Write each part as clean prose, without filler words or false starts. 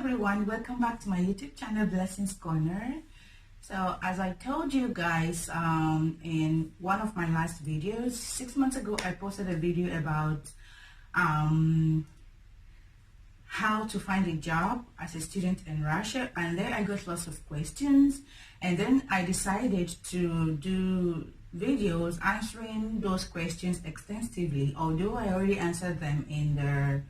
everyone, welcome back to my YouTube channel Blessings Corner. So as I told you guys in one of my last videos, 6 months ago I posted a video about how to find a job as a student in Russia, and there I got lots of questions, and then I decided to do videos answering those questions extensively, although I already answered them in the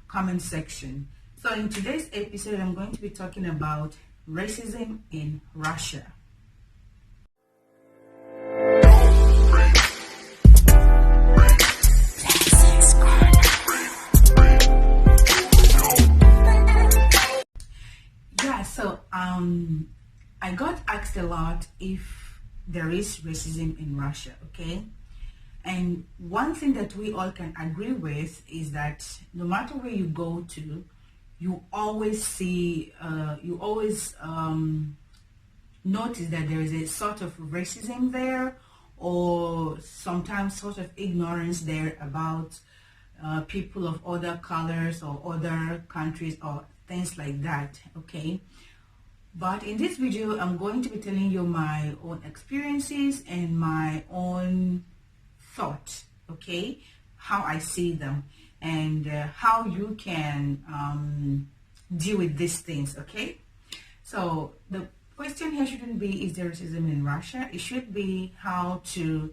comment section. So in today's episode, I'm going to be talking about racism in Russia. Yeah, so I got asked a lot if there is racism in Russia, okay? And one thing that we all can agree with is that no matter where you go to, you always see, notice that there is a sort of racism there, or sometimes sort of ignorance there about people of other colors or other countries or things like that, okay? But in this video, I'm going to be telling you my own experiences and my own thoughts, okay? How I see them and how you can deal with these things, okay? So the question here shouldn't be, is there racism in Russia? It should be how do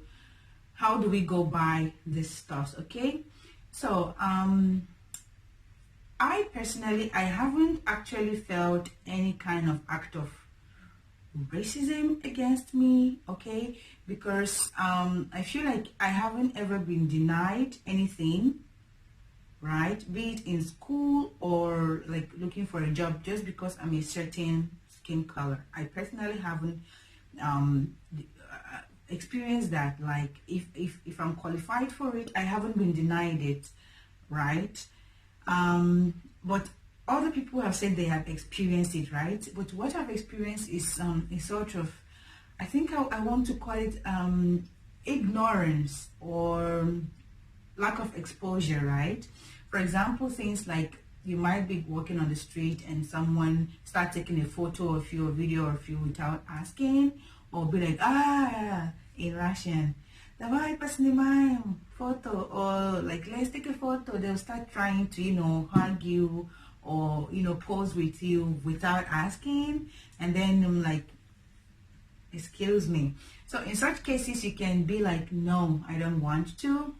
we go by this stuff, okay? So I personally, I haven't actually felt any kind of act of racism against me, okay? Because I feel like I haven't ever been denied anything, right? Be it in school or like looking for a job just because I'm a certain skin color. I personally haven't experienced that. Like if I'm qualified for it, I haven't been denied it, right? But other people have said they have experienced it, right? But what I've experienced is a sort of, I think I want to call it ignorance or lack of exposure, right? For example, things like you might be walking on the street and someone start taking a photo of you or video of you without asking, or be like, in Russian, давай поснимаем photo, or like, let's take a photo. They'll start trying to, hug you or, pose with you without asking. And then I'm like, excuse me. So in such cases, you can be like, no, I don't want to.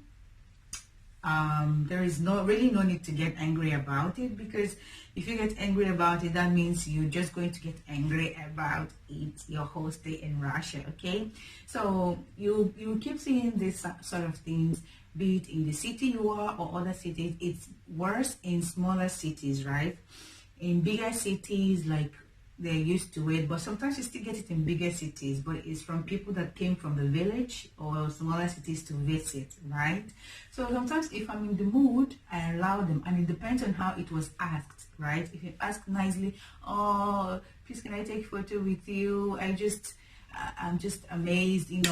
There is really no need to get angry about it, because if you get angry about it, that means you're just going to get angry about it your whole stay in Russia, okay? So you keep seeing this sort of things, be it in the city you are or other cities. It's worse in smaller cities, right? In bigger cities, like, they're used to it, but sometimes you still get it in bigger cities, but it's from people that came from the village or smaller cities to visit, right? So sometimes if I'm in the mood, I allow them, and it depends on how it was asked, right? If you ask nicely, oh, please can I take a photo with you? I'm just amazed, it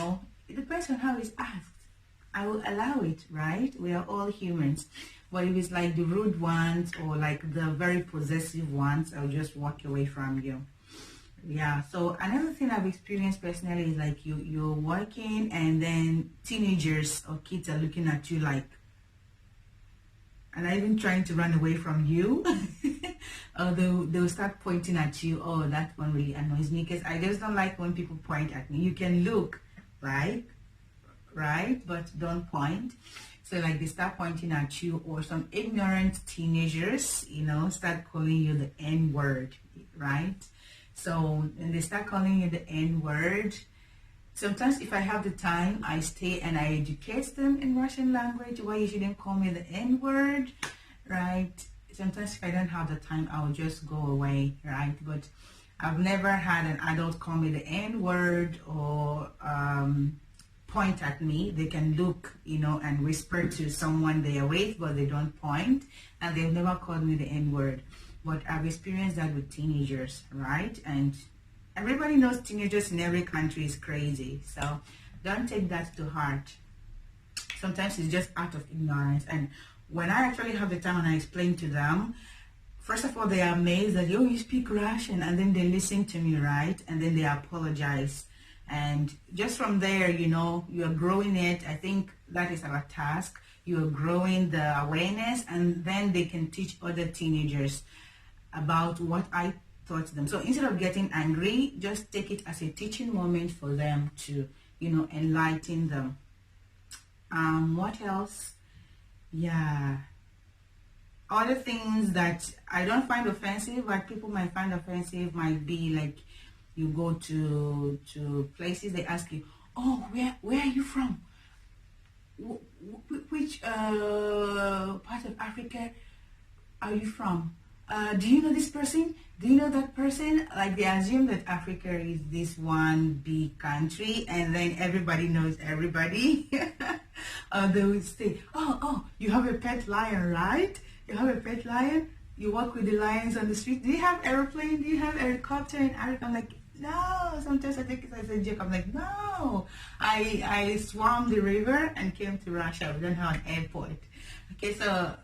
depends on how it's asked. I will allow it, right? We are all humans. But if it's like the rude ones or like the very possessive ones, I'll just walk away from you. Yeah, so another thing I've experienced personally is like you're working and then teenagers or kids are looking at you like, and are even trying to run away from you. Or they'll start pointing at you. Oh, that one really annoys me, because I just don't like when people point at me. You can look, right, but don't point. So like they start pointing at you, or some ignorant teenagers, start calling you the N-word, right? So when they start calling you the N-word, sometimes if I have the time, I stay and I educate them in Russian language why you shouldn't call me the N-word, right? Sometimes if I don't have the time, I'll just go away, right? But I've never had an adult call me the N-word or point at me. They can look, and whisper to someone they are with, but they don't point, and they've never called me the N-word. But I've experienced that with teenagers, right? And everybody knows teenagers in every country is crazy, so don't take that to heart. Sometimes it's just out of ignorance, and when I actually have the time and I explain to them, first of all, they are amazed that, oh, you speak Russian, and then they listen to me, right? And then they apologize. And just from there, you know, you are growing it. I think that is our task. You are growing the awareness, and then they can teach other teenagers about what I taught them. So instead of getting angry, just take it as a teaching moment for them to, you know, enlighten them. What else? Yeah. Other things that I don't find offensive, but people might find offensive, might be like, you go to places, they ask you, oh, where are you from? Which part of Africa are you from? Do you know this person? Do you know that person? Like, they assume that Africa is this one big country, and then everybody knows everybody. They would say, oh, you have a pet lion, right? You have a pet lion? You walk with the lions on the street? Do you have airplane? Do you have helicopter in Africa? I'm like, no. Sometimes I think it's as a joke. I'm like, no. I swam the river and came to Russia. We don't have an airport. Okay, so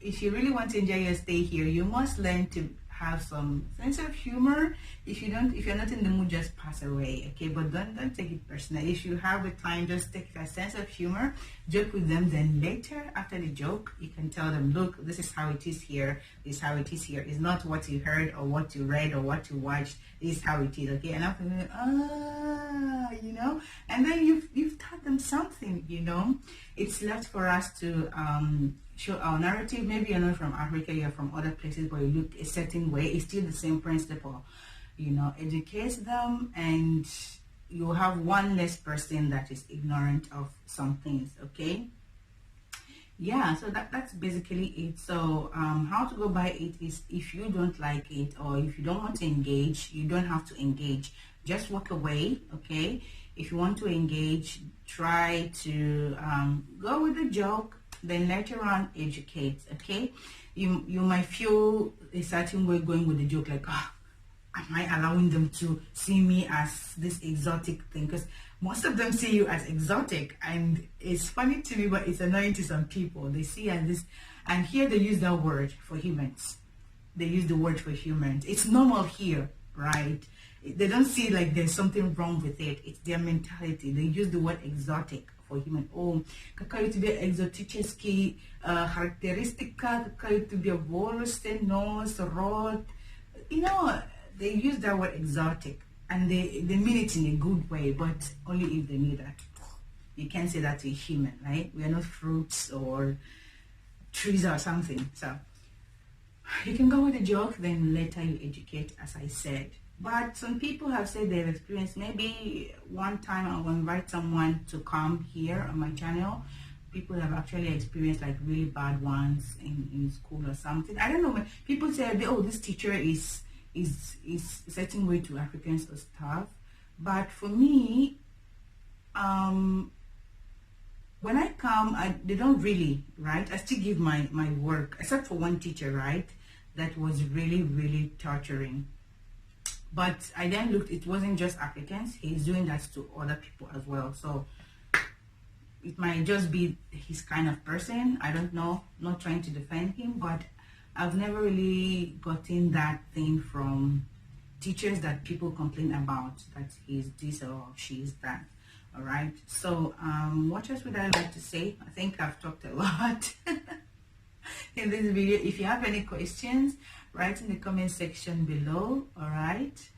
if you really want to enjoy your stay here, you must learn to have some sense of humor. If you're not in the mood, just pass away, okay? But don't take it personal. If you have the time, just take a sense of humor, joke with them. Then later, after the joke, you can tell them, look, this is how it is here. This is how it is here. It's not what you heard or what you read or what you watched. This is how it is, okay? And after that, you know, and then you've taught them something, you know. It's left for us to show our narrative. Maybe you're not from Africa, you're from other places, but you look a certain way. It's still the same principle, you know. Educate them, and you'll have one less person that is ignorant of some things, okay? Yeah, so that's basically it. So how to go by it is, if you don't like it or if you don't want to engage, you don't have to engage. Just walk away, okay? If you want to engage, try to go with the joke, then later on educate, okay? You might feel a certain way going with the joke, like, am I allowing them to see me as this exotic thing? Because most of them see you as exotic, and it's funny to me, but it's annoying to some people. They see as this, and here they use that word for humans. They use the word for humans. It's normal here, right? They don't see like there's something wrong with it. It's their mentality. They use the word exotic for human. Oh, какая у тебя экзотические характеристика, какая у тебя волосы, нос, рот. You know, they use that word exotic, and they mean it in a good way, but only if they need that. You can't say that to a human, right? We are not fruits or trees or something. So you can go with a joke, then later you educate, as I said. But some people have said they've experienced, maybe one time I will invite someone to come here on my channel. People have actually experienced like really bad ones in school or something. I don't know. People say, oh, this teacher is a certain way to Africans or stuff. But for me, when I come, they don't really, right? I still give my work, except for one teacher, right? That was really, really torturing. But I then looked, it wasn't just Africans. He's doing that to other people as well. So it might just be his kind of person. I don't know. Not trying to defend him, but I've never really gotten that thing from teachers that people complain about, that he's this or she's that. All right. So what else would I like to say? I think I've talked a lot in this video. If you have any questions, write in the comment section below. All right.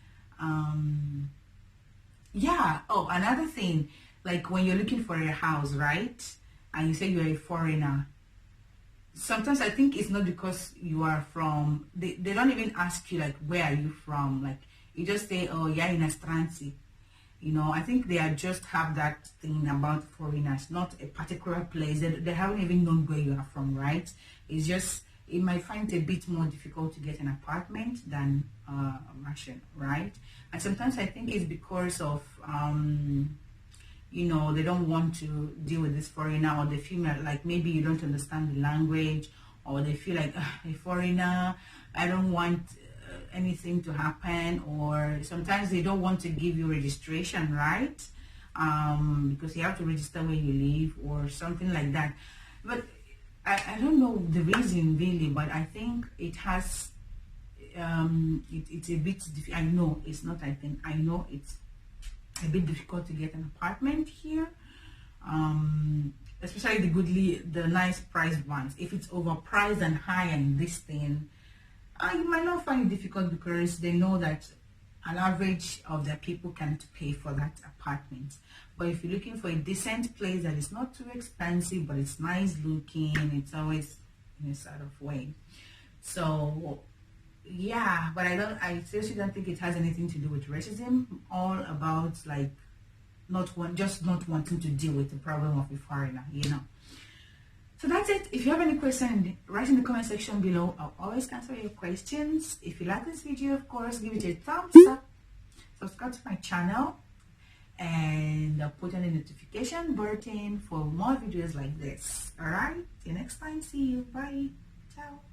Yeah. Oh, another thing, like when you're looking for a house, right, and you say you're a foreigner, sometimes I think it's not because you are from, they don't even ask you like, where are you from? Like, you just say, oh, yeah, in Astranzi. You know, I think they are just have that thing about foreigners, not a particular place. They haven't even known where you are from, right? It's just, it might find it a bit more difficult to get an apartment than Russian, right? And sometimes I think it's because of, you know, they don't want to deal with this foreigner, or they feel like maybe you don't understand the language, or they feel like, a foreigner, I don't want anything to happen, or sometimes they don't want to give you registration, right? Because you have to register where you live or something like that. But I don't know the reason really, but I think it has it's a bit I know it's not, I know it's a bit difficult to get an apartment here, especially the nice priced ones. If it's overpriced and high and this thing, you might not find it difficult because they know that an average of their people can't pay for that apartment. But if you're looking for a decent place that is not too expensive but it's nice looking, it's always in a sort of way. So yeah, but I seriously don't think it has anything to do with racism. All about like not wanting to deal with the problem of a foreigner, you know. So that's it. If you have any question, write in the comment section below. I'll always answer your questions. If you like this video, of course, give it a thumbs up. Subscribe to my channel and put on the notification button for more videos like this. Alright, till next time. See you. Bye. Ciao.